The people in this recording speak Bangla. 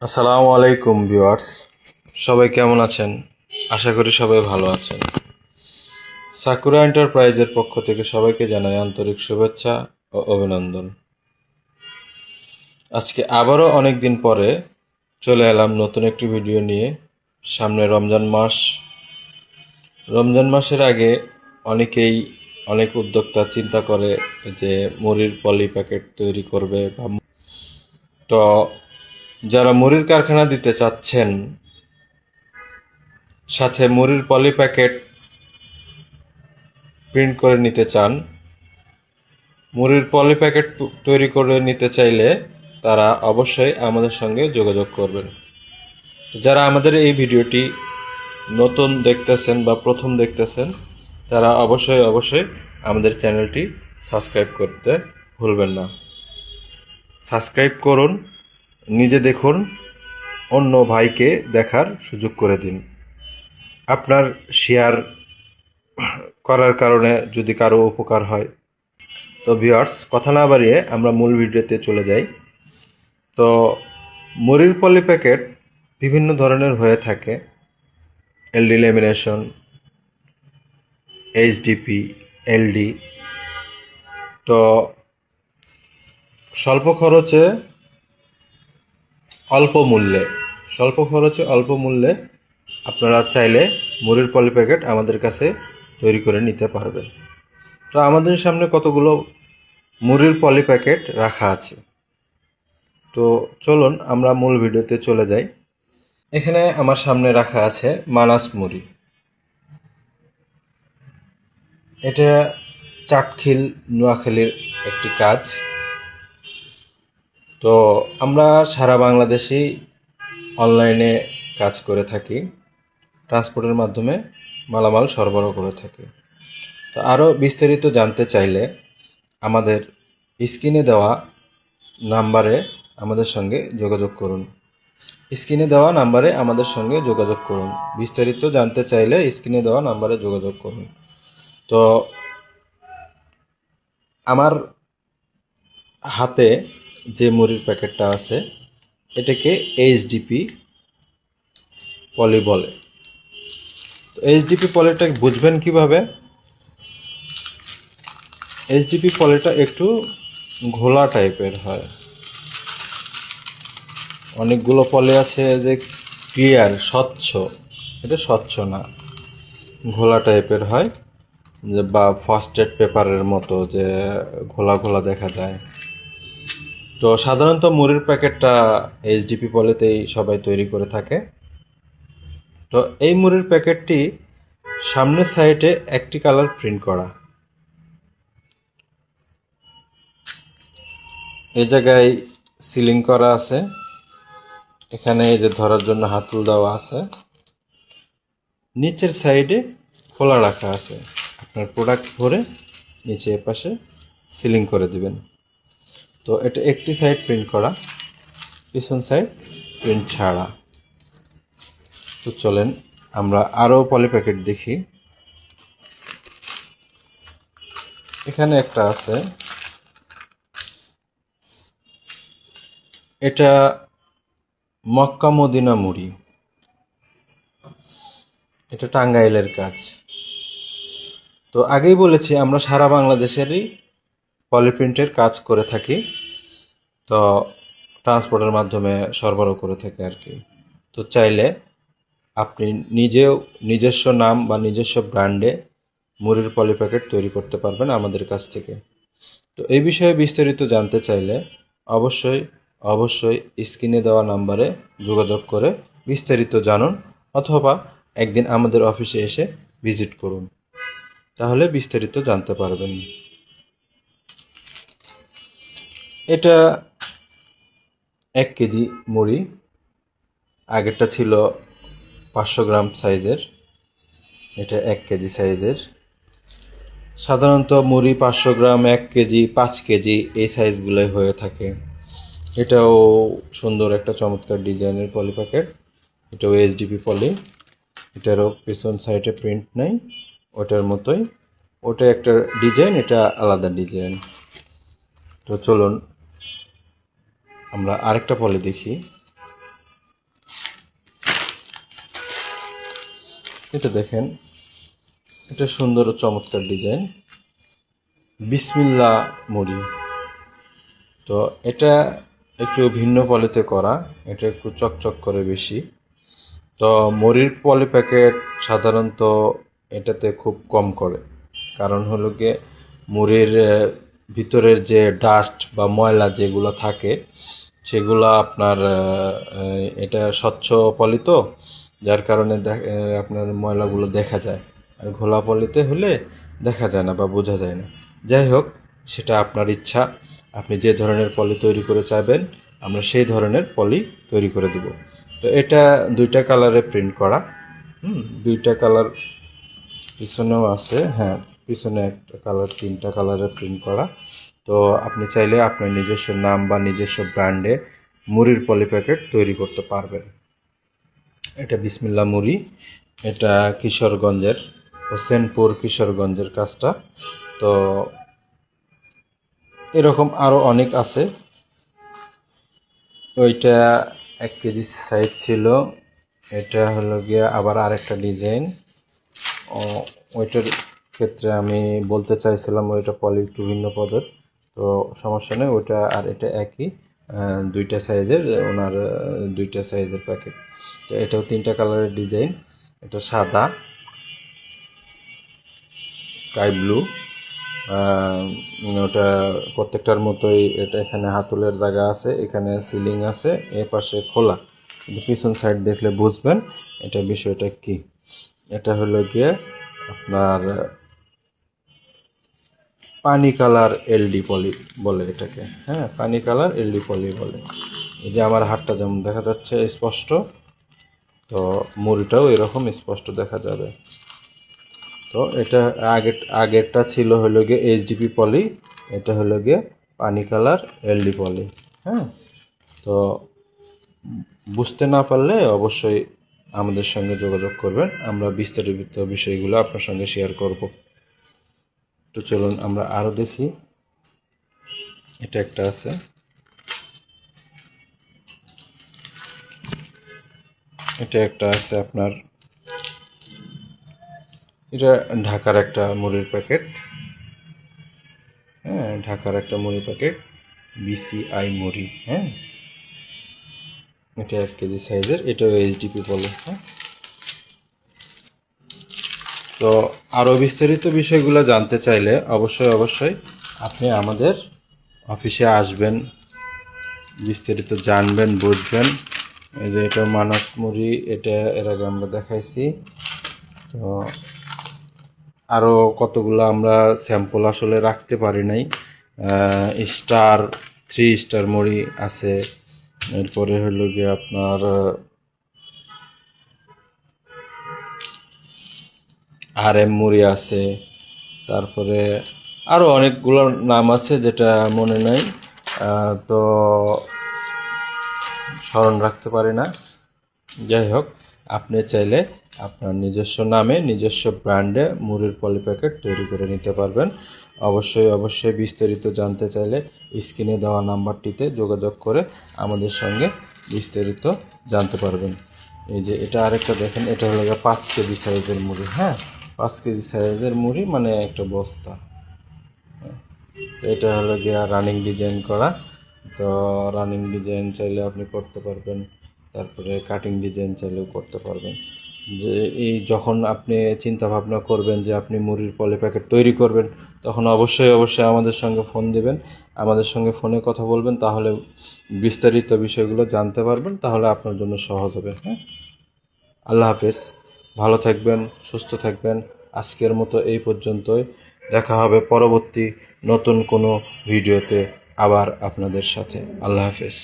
আসসালামু আলাইকুম ভিউয়ার্স, সবাই কেমন আছেন? আশা করি সবাই ভালো আছেন। সাকুরা এন্টারপ্রাইজের পক্ষ থেকে সবাইকে জানাই আন্তরিক শুভেচ্ছা ও অভিনন্দন। আজকে আবারও অনেক দিন পরে চলে এলাম নতুন একটি ভিডিও নিয়ে। সামনে রমজান মাস। রমজান মাসের আগে অনেক উদ্যোক্তা চিন্তা করে যে মুড়ির পলি প্যাকেট তৈরি করবে তো যারা মুড়ির কারখানা দিতে চাচ্ছেন, সাথে মুড়ির পলি প্যাকেট প্রিন্ট করে নিতে চান, মুড়ির পলি প্যাকেট তৈরি করে নিতে চাইলে তারা অবশ্যই আমাদের সঙ্গে যোগাযোগ করবেন। যারা আমাদের এই ভিডিওটি নতুন দেখতেছেন বা প্রথম দেখতেছেন, তারা অবশ্যই আমাদের চ্যানেলটি সাবস্ক্রাইব করতে ভুলবেন না। সাবস্ক্রাইব করুন, নিজে দেখুন, অন্য ভাইকে দেখার সুযোগ করে দিন। আপনার শেয়ার করার কারণে যদি কারো উপকার হয়। তো ভিউয়ার্স, কথা না বাড়িয়ে আমরা মূল ভিডিওতে চলে যাই। তো মুড়ির পলি প্যাকেট বিভিন্ন ধরনের হয়ে থাকে। এলডি ল্যামিনেশন, এইচডিপি, এলডি। তো স্বল্প খরচে অল্প মূল্যে আপনারা চাইলে মুড়ির পলি প্যাকেট আমাদের কাছে তৈরি করে নিতে পারবেন। তো আমাদের সামনে কতগুলো মুড়ির পলি প্যাকেট রাখা আছে। তো চলুন আমরা মূল ভিডিওতে চলে যাই। এখানে আমার সামনে রাখা আছে মানাস মুড়ি। এটা চাটখিল, নোয়াখালীর একটি কাজ। তো আমরা সারা বাংলাদেশেই অনলাইনে কাজ করে থাকি, ট্রান্সপোর্টের মাধ্যমে মালামাল সরবরাহ করে থাকি। তো আরও বিস্তারিত জানতে চাইলে আমাদের স্ক্রিনে দেওয়া নাম্বারে আমাদের সঙ্গে যোগাযোগ করুন। বিস্তারিত জানতে চাইলে স্ক্রিনে দেওয়া নাম্বারে যোগাযোগ করুন। তো আমার হাতে যে মুড়ির প্যাকেটটা আছে, এটাকে এইচডিপি পলি বলে। তো এইচডিপি পলিটা বুঝবেন কিভাবে? এইচডিপি পলিটা একটু ঘোলা টাইপের হয়। অনেকগুলো পলি আছে যে ক্লিয়ার, স্বচ্ছ। এটা স্বচ্ছ না, ঘোলা টাইপের হয়, যে বা ফস্টেড পেপারের মতো যে ঘোলা ঘোলা দেখা যায়। তো সাধারণত মুড়ির প্যাকেটটা এইচডিপি পলিতেই সবাই তৈরি করে থাকে। তো এই মুড়ির প্যাকেটটি সামনের সাইডে একটি কালার প্রিন্ট করা। এই জায়গায় সিলিং করা আছে। এখানে এই যে ধরার জন্য হাতল দেওয়া আছে। নিচের সাইডে খোলা রাখা আছে। আপনার প্রোডাক্ট ভরে নিচে পাশে সিলিং করে দিবেন। তো এটা একটি সাইড প্রিন্ট করা, পিছন সাইড প্রিন্ট ছাড়া। তো চলেন আমরা আরও পলি প্যাকেট দেখি। এখানে একটা আছে, এটা মক্কা মদিনা মুড়ি। এটা টাঙ্গাইলের কাজ। তো আগেই বলেছি আমরা সারা বাংলাদেশেরই পলিপ্রিন্টের কাজ করে থাকি। তো ট্রান্সপোর্টের মাধ্যমে সরবরাহ করে থাকি আর কি। তো চাইলে আপনি নিজস্ব নাম বা নিজস্ব ব্র্যান্ডে মুড়ির পলি প্যাকেট তৈরি করতে পারবেন আমাদের কাছ থেকে। তো এই বিষয়ে বিস্তারিত জানতে চাইলে অবশ্যই স্ক্রিনে দেওয়া নাম্বারে যোগাযোগ করে বিস্তারিত জানুন, অথবা একদিন আমাদের অফিসে এসে ভিজিট করুন, তাহলে বিস্তারিত জানতে পারবেন। এটা 1 কেজি মুড়ি। আগেরটা ছিল 500 গ্রাম সাইজের, এটা 1 কেজি সাইজের। সাধারণত মুড়ি 500 গ্রাম, 1 কেজি, 5 কেজি এই সাইজগুলোই হয়ে থাকে। এটাও সুন্দর একটা চমৎকার ডিজাইনের পলি প্যাকেট। এটাও এইচডিপি পলি। এটারও পিছন সাইডে প্রিন্ট নেই, ওটার মতোই। ওটা একটা ডিজাইন, এটা আলাদা ডিজাইন। তো চলুন আমরা আরেকটা পলি দেখি। এটা দেখেন, এটা সুন্দর ও চমৎকার ডিজাইন, বিসমিল্লাহ মুড়ি। তো এটা একটু ভিন্ন পলিতে করা, এটা একটু চকচক করে বেশি। তো মুড়ির পলি প্যাকেট সাধারণত এটাতে খুব কম করে, কারণ হলো গিয়ে মুড়ির ভিতরের যে ডাস্ট বা ময়লা যেগুলো থাকে সেগুলো আপনার এটা স্বচ্ছ পলি তো, যার কারণে আপনার ময়লাগুলো দেখা যায়, আর ঘোলা পলিতে হলে দেখা যায় না বা বোঝা যায় না। যাই হোক, সেটা আপনার ইচ্ছা, আপনি যে ধরনের পলি তৈরি করে চাইবেন আমরা সেই ধরনের পলি তৈরি করে দেব। তো এটা দুইটা কালারে প্রিন্ট করা, দুইটা কালার পিছনেও আছে, হ্যাঁ পিছনে একটা কালার, তিনটা কালারে প্রিন্ট করা। তো আপনি চাইলে আপনার নিজস্ব নাম বা নিজস্ব ব্র্যান্ডে মুড়ির পলি প্যাকেট তৈরি করতে পারবেন। এটা বিসমিল্লাহ মুড়ি, এটা কিশোরগঞ্জের, হোসেনপুর কিশোরগঞ্জের কাজটা। তো এরকম আরও অনেক আছে। ওইটা 1 কেজি সাইজ ছিল, এটা হলো গিয়ে আবার আরেকটা ডিজাইন। ওইটার ক্ষেত্রে আমি বলতে চাইছিলাম ওইটা পলি একটু ভিন্ন পদের, তো সমস্যা নেই, ওইটা আর এটা একই, দুইটা সাইজের, ওনার দুইটা সাইজের প্যাকেট। তো এটাও 3টা কালারের ডিজাইন, এটা সাদা, স্কাই ব্লু, ওটা প্রত্যেকটার মতোই। এটা এখানে হাতলের জায়গা আছে, এখানে সিলিং আছে, এ পাশে খোলা, কিন্তু পিছন সাইড দেখলে বুঝবেন এটা বিষয়টা কি। এটা হলো গিয়ে আপনার পানি কালার এলডি পলি বলে এটাকে, হ্যাঁ পানি কালার এলডি পলি বলে। এই যে আমার হাতটা যেমন দেখা যাচ্ছে স্পষ্ট, তো মুড়িটাও এরকম স্পষ্ট দেখা যাবে। তো এটা আগেরটা ছিল হলো গিয়ে এইচডিপি পলি, এটা হলো গিয়ে পানি কালার এলডি পলি। হ্যাঁ, তো বুঝতে না পারলে অবশ্যই আমাদের সঙ্গে যোগাযোগ করবেন, আমরা বিস্তারিত বিষয়গুলো আপনার সঙ্গে শেয়ার করব। তো চলুন আমরা আরও দেখি। এটা একটা আছে, এটা একটা আছে আপনার, এটা ঢাকার একটা মুড়ির প্যাকেট, হ্যাঁ ঢাকার একটা মুড়ির প্যাকেট, বিসিআই মুড়ি। হ্যাঁ, এটা 1 কেজি সাইজের, এটাও এইচডিপি বলে। হ্যাঁ, তো আরও বিস্তারিত বিষয়গুলো জানতে চাইলে অবশ্যই আপনি আমাদের অফিসে আসবেন, বিস্তারিত জানবেন, বুঝবেন। এই যে এটা মানস মুড়ি, এটা এর আগে আমরা দেখাইছি। তো আরও কতগুলো আমরা স্যাম্পল আসলে রাখতে পারি নাই। স্টার 3 স্টার মুড়ি আছে, এরপরে হলো গিয়ে আপনার RM মুড়ি আছে, তারপরে আরও অনেকগুলো নাম আছে যেটা মনে নাই, তো স্মরণ রাখতে পারি না। যাই হোক, আপনি চাইলে আপনার নিজস্ব নামে নিজস্ব ব্র্যান্ডে মুড়ির পলি প্যাকেট তৈরি করে নিতে পারবেন। অবশ্যই বিস্তারিত জানতে চাইলে স্ক্রিনে দেওয়া নাম্বারটিতে যোগাযোগ করে আমাদের সঙ্গে বিস্তারিত জানতে পারবেন। এই যে এটা আরেকটা দেখেন, এটা হলো 5 কেজি সাইজের মুড়ি। হ্যাঁ, 5 কেজি সাইজের মুড়ি মানে একটা বস্তা। এটা হলো গিয়া রানিং ডিজাইন করা। তো রানিং ডিজাইন চাইলে আপনি করতে পারবেন, তারপরে কাটিং ডিজাইন চাইলেও করতে পারবেন। যে এই যখন আপনি চিন্তা ভাবনা করবেন যে আপনি মুড়ির পলি প্যাকেট তৈরি করবেন, তখন অবশ্যই আমাদের সঙ্গে ফোন দিবেন, আমাদের সঙ্গে ফোনে কথা বলবেন, তাহলে বিস্তারিত বিষয়গুলো জানতে পারবেন, তাহলে আপনার জন্য সহজ হবে। হ্যাঁ, আল্লাহ হাফেজ, ভালো থাকবেন, সুস্থ থাকবেন। আজকের মতো এই পর্যন্তই, দেখা হবে পরবর্তী নতুন কোনো ভিডিওতে আবার আপনাদের সাথে। আল্লাহ হাফেজ।